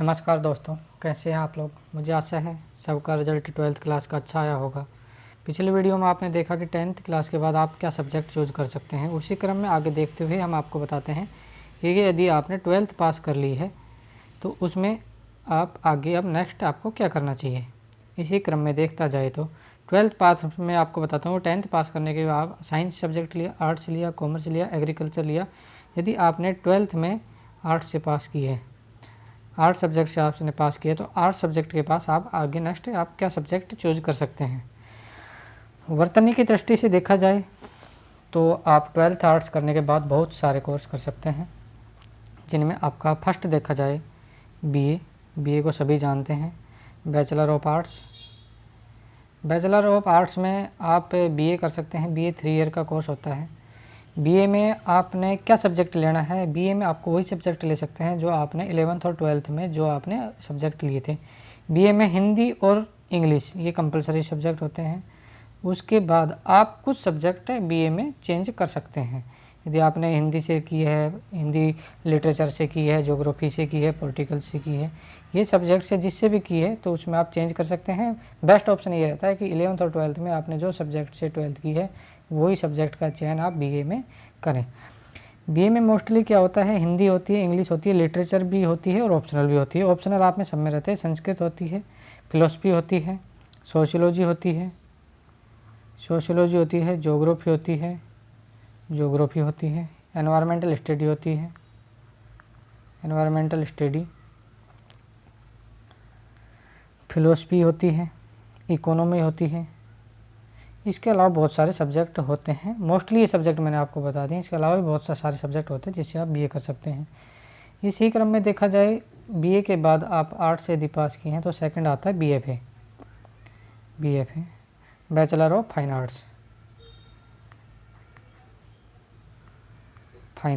नमस्कार दोस्तों, कैसे हैं आप लोग। मुझे आशा है सबका रिजल्ट 12th क्लास का अच्छा आया होगा। पिछले वीडियो में आपने देखा कि 10th क्लास के बाद आप क्या सब्जेक्ट चूज कर सकते हैं। उसी क्रम में आगे देखते हुए हम आपको बताते हैं कि यदि आपने 12th पास कर ली है तो उसमें आप आगे अब नेक्स्ट आपको क्या करना चाहिए। इसी क्रम में देखता जाए तो 12th पास में आपको बताता हूँ। 10th पास करने के बाद आप साइंस सब्जेक्ट लिया, आर्ट्स लिया, कॉमर्स लिया, एग्रीकल्चर लिया। यदि आपने 12th में आर्ट्स से पास की है, आर्ट्स सब्जेक्ट से आपने पास किया, तो आर्ट्स सब्जेक्ट के पास आप आगे नेक्स्ट आप क्या सब्जेक्ट चूज कर सकते हैं। वर्तनी की दृष्टि से देखा जाए तो आप 12th आर्ट्स करने के बाद बहुत सारे कोर्स कर सकते हैं, जिनमें आपका फर्स्ट देखा जाए बीए को सभी जानते हैं, bachelor of arts. Bachelor of arts में आप बीए कर सकते हैं। बीए 3 ईयर का कोर्स होता है। बीए में आपने क्या सब्जेक्ट लेना है। बीए में आपको वही सब्जेक्ट ले सकते हैं जो आपने 11th और 12th में जो आपने सब्जेक्ट लिए थे। बीए में हिंदी और इंग्लिश ये कंपलसरी सब्जेक्ट होते हैं। उसके बाद आप कुछ सब्जेक्ट बीए में चेंज कर सकते हैं। यदि आपने हिंदी से की है, हिंदी लिटरेचर से की है, ज्योग्राफी से की है, पॉलिटिकल से की है, ये सब्जेक्ट से जिससे भी की है तो उसमें आप चेंज कर सकते हैं। बेस्ट ऑप्शन ये रहता है कि 11th और 12th में आपने जो सब्जेक्ट से 12th की है वही सब्जेक्ट का चयन आप बीए में करें। बीए में मोस्टली क्या होता है, हिंदी होती है, इंग्लिश होती है, लिटरेचर भी होती है और ऑप्शनल भी होती है। ऑप्शनल आप में सब में रहते हैं। संस्कृत होती है, फिलोसफी होती है, सोशियोलॉजी होती है, ज्योग्राफी होती है, एनवायरमेंटल स्टडी, फिलोसफी होती है, इकोनॉमी होती है। इसके अलावा बहुत सारे सब्जेक्ट होते हैं। मोस्टली ये सब्जेक्ट मैंने आपको बता दिए। इसके अलावा भी बहुत सारे सब्जेक्ट होते हैं जिससे आप बीए कर सकते हैं। इसी क्रम में देखा जाए बीए के बाद आप आर्ट्स से यदि पास किए हैं तो सेकंड आता है BFA, bachelor of fine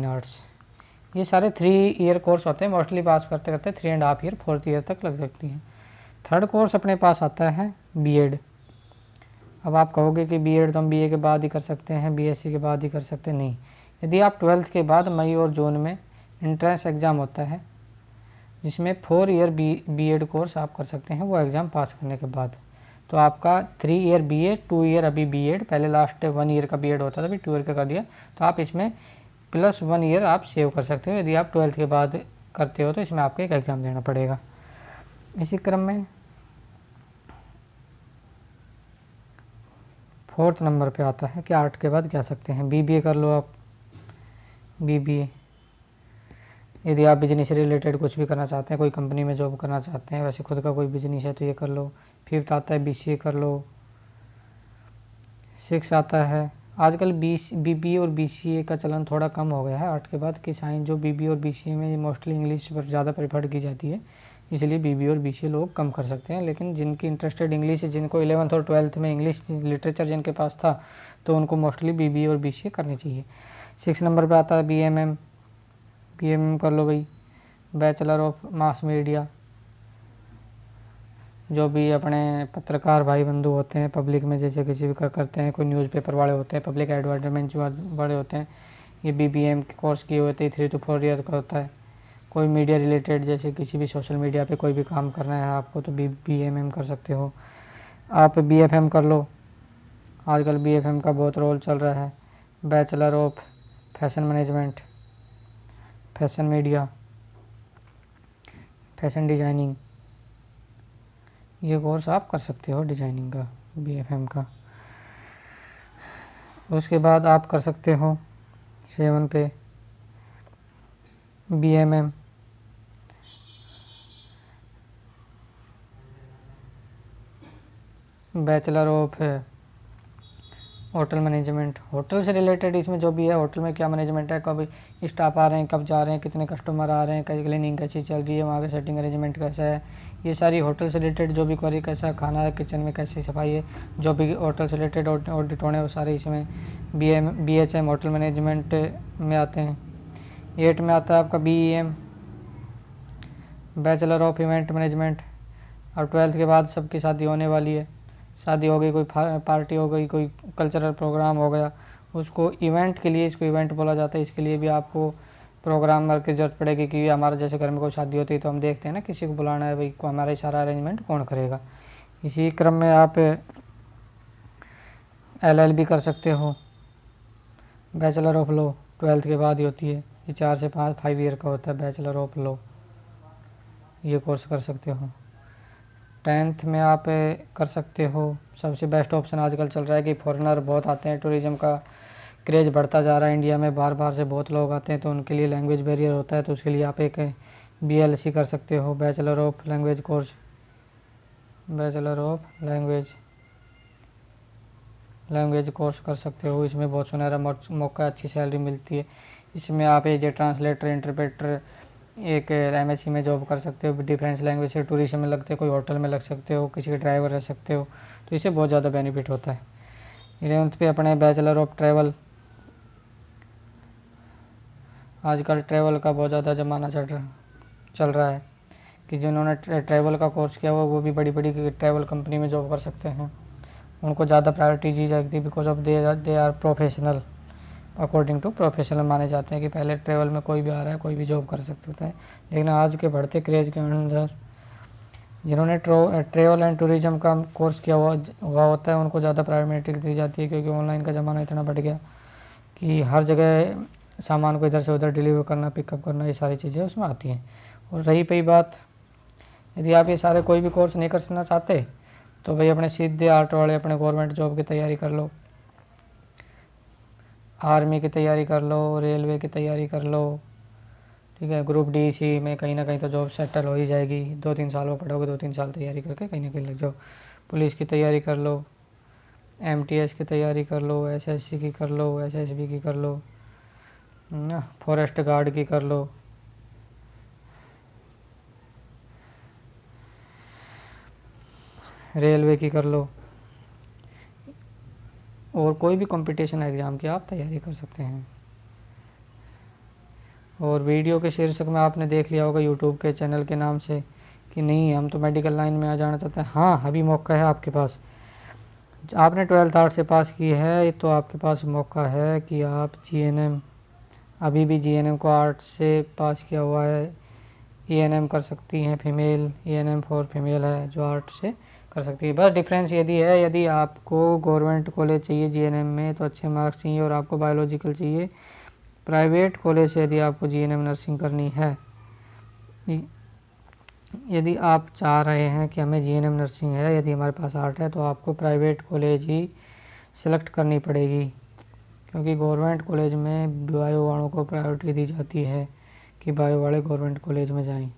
arts. ये सारे 3 ईयर कोर्स होते हैं। मोस्टली पास करते करते 3.5 ईयर 4th ईयर तक लग सकती है। थर्ड कोर्स अपने पास आता है बीएड। अब आप कहोगे कि बीएड तो हम बीए के बाद ही कर सकते हैं, बीएससी के बाद ही कर सकते हैं। नहीं, यदि आप 12th के बाद मई और जून में एंट्रेंस एग्ज़ाम होता है जिसमें 4 ईयर बीएड कोर्स आप कर सकते हैं। वो एग्ज़ाम पास करने के बाद तो आपका 3 ईयर बीए, 2 ईयर अभी बीएड, पहले लास्ट 1 ईयर का बीएड होता था, अभी 2 ईयर का कर दिया, तो आप इसमें प्लस 1 ईयर आप सेव कर सकते हो। यदि आप 12th के बाद करते हो तो इसमें आपको एक एग्ज़ाम देना पड़ेगा। इसी क्रम में 4th नंबर पे आता है कि आर्ट के बाद क्या सकते हैं। बीबीए कर लो आप। बीबीए यदि आप बिजनेस से रिलेटेड कुछ भी करना चाहते हैं, कोई कंपनी में जॉब करना चाहते हैं, वैसे खुद का कोई बिजनेस है तो ये कर लो। 5th आता है बीसीए कर लो। 6 आता है, आजकल बीबीए और बीसीए का चलन थोड़ा कम हो गया है आर्ट के बाद कि साइंस जो बीबीए और बीसीए में मोस्टली इंग्लिश पर ज़्यादा प्रेफर्ड की जाती है, इसलिए बीबीए और बीसीए लोग कम कर सकते हैं। लेकिन जिनकी इंटरेस्टेड इंग्लिश है, जिनको 11th और 12th में इंग्लिश लिटरेचर जिनके पास था, तो उनको मोस्टली बीबीए और बीसीए करनी चाहिए। 6 नंबर पे आता है बीएमएम कर लो भाई। बैचलर ऑफ मास मीडिया, जो भी अपने पत्रकार भाई बंधु होते हैं पब्लिक में, जैसे किसी भी करते हैं, कोई न्यूज़पेपर वाले होते हैं, पब्लिक एडवर्टाइजमेंट जो बड़े होते हैं, ये बीबीएम के कोर्स किए होते हैं। 3 to 4 ईयर का होता है। कोई मीडिया रिलेटेड, जैसे किसी भी सोशल मीडिया पे कोई भी काम करना है आपको, तो बीएमएम कर सकते हो। आप बीएफएम कर लो, आजकल बीएफएम का बहुत रोल चल रहा है। Bachelor of fashion management, fashion media, fashion designing, ये कोर्स आप कर सकते हो डिज़ाइनिंग का, बीएफएम का। उसके बाद आप कर सकते हो 7 पे BMM, bachelor of hotel management. Hotel से रिलेटेड इसमें जो भी है, होटल में क्या मैनेजमेंट है, कब स्टाफ आ रहे हैं, कब जा रहे हैं, कितने कस्टमर आ रहे हैं, कैसी क्लीनिंग कैसी चल रही है, वहाँ का सेटिंग अरेंजमेंट कैसा है, ये सारी होटल से रिलेटेड जो भी क्वारी, कैसा खाना है, किचन में कैसी सफाई है, जो भी होटल से रिलेटेड ऑडिट होने, वो सारे इसमें बीएचएम होटल मैनेजमेंट में आते हैं। 8 में आता है आपका बीईएम, बैचलर ऑफ इवेंट मैनेजमेंट। और 12th के बाद सबकी शादी होने वाली है, शादी हो गई, कोई पार्टी हो गई, कोई कल्चरल प्रोग्राम हो गया, उसको इवेंट के लिए, इसको इवेंट बोला जाता है, इसके लिए भी आपको प्रोग्रामर की ज़रूरत पड़ेगी कि हमारे जैसे घर में कोई शादी होती है तो हम देखते हैं ना किसी को बुलाना है भाई, को हमारा सारा अरेंजमेंट कौन करेगा। इसी क्रम में आप LLB कर सकते हो, बैचलर ऑफ लॉ 12th के बाद ही होती है, ये 4 से 5 ईयर का होता है बैचलर ऑफ लॉ, ये कोर्स कर सकते हो। 10th में आप कर सकते हो। सबसे बेस्ट ऑप्शन आजकल चल रहा है कि फॉरेनर बहुत आते हैं, टूरिज़्म का क्रेज़ बढ़ता जा रहा है इंडिया में, बाहर बाहर से बहुत लोग आते हैं, तो उनके लिए लैंग्वेज बैरियर होता है, तो उसके लिए आप एक BLC कर सकते हो, bachelor of language course, bachelor of language course कर सकते हो। इसमें बहुत सुनहरा मौका, अच्छी सैलरी मिलती है। इसमें आप एज ए ट्रांसलेटर, इंटरप्रेटर, एक MSc में जॉब कर सकते हो, डिफरेंस लैंग्वेज से टूरिज्म में लगते हो, कोई होटल में लग सकते हो, किसी के ड्राइवर रह सकते हो, तो इससे बहुत ज़्यादा बेनिफिट होता है। 11th पे अपने बैचलर ऑफ ट्रैवल, आजकल ट्रैवल का बहुत ज़्यादा ज़माना चल रहा है कि जिन्होंने ट्रैवल का कोर्स किया हुआ वो भी बड़ी बड़ी ट्रैवल कंपनी में जॉब कर सकते हैं, उनको ज़्यादा प्रायोरिटी दी जाती है, because of they are professional, according to professional माने जाते हैं कि पहले ट्रैवल में कोई भी आ रहा है, कोई भी जॉब कर सकता है, लेकिन आज के बढ़ते क्रेज़ के अंदर जिन्होंने ट्रैवल एंड टूरिज़्म का कोर्स किया हुआ होता है उनको ज़्यादा प्रायोरिटी दी जाती है, क्योंकि ऑनलाइन का ज़माना इतना बढ़ गया कि हर जगह सामान को इधर से उधर डिलीवर करना, पिकअप करना, ये सारी चीज़ें उसमें आती हैं। और रही बात, यदि आप ये सारे कोई भी कोर्स नहीं करना चाहते तो भाई अपने सीधे आर्ट वाले अपने गवर्नमेंट जॉब की तैयारी कर लो, आर्मी की तैयारी कर लो, रेलवे की तैयारी कर लो, ठीक है। ग्रुप D C में कहीं ना कहीं तो जॉब सेटल हो ही जाएगी, 2-3 साल वो पढ़ोगे, 2-3 साल तैयारी करके कहीं ना कहीं लग जाओ। पुलिस की तैयारी कर लो, MTS की तैयारी कर लो, SSC की कर लो, SSB की कर लो ना, फॉरेस्ट गार्ड की कर लो, रेलवे की कर लो, और कोई भी कंपटीशन एग्ज़ाम की आप तैयारी कर सकते हैं। और वीडियो के शीर्षक में आपने देख लिया होगा यूट्यूब के चैनल के नाम से कि नहीं हम तो मेडिकल लाइन में आ जाना चाहते हैं। हाँ, अभी मौका है आपके पास, आपने 12th आर्ट से पास की है तो आपके पास मौका है कि आप GNM, अभी भी GNM को आर्ट से पास किया हुआ है, ENM कर सकती हैं फीमेल, ENM फॉर फीमेल है जो आर्ट से कर सकती है। बस डिफरेंस यदि है, यदि आपको गवर्नमेंट कॉलेज चाहिए GNM में तो अच्छे मार्क्स चाहिए और आपको बायोलॉजिकल चाहिए। प्राइवेट कॉलेज से यदि आपको GNM नर्सिंग करनी है, यदि आप चाह रहे हैं कि हमें GNM नर्सिंग है, यदि हमारे पास आर्ट है, तो आपको प्राइवेट कॉलेज ही सिलेक्ट करनी पड़ेगी, क्योंकि गवर्नमेंट कॉलेज में बायो वालों को प्रायोरिटी दी जाती है कि बायो वाले गवर्नमेंट कॉलेज में जाएं।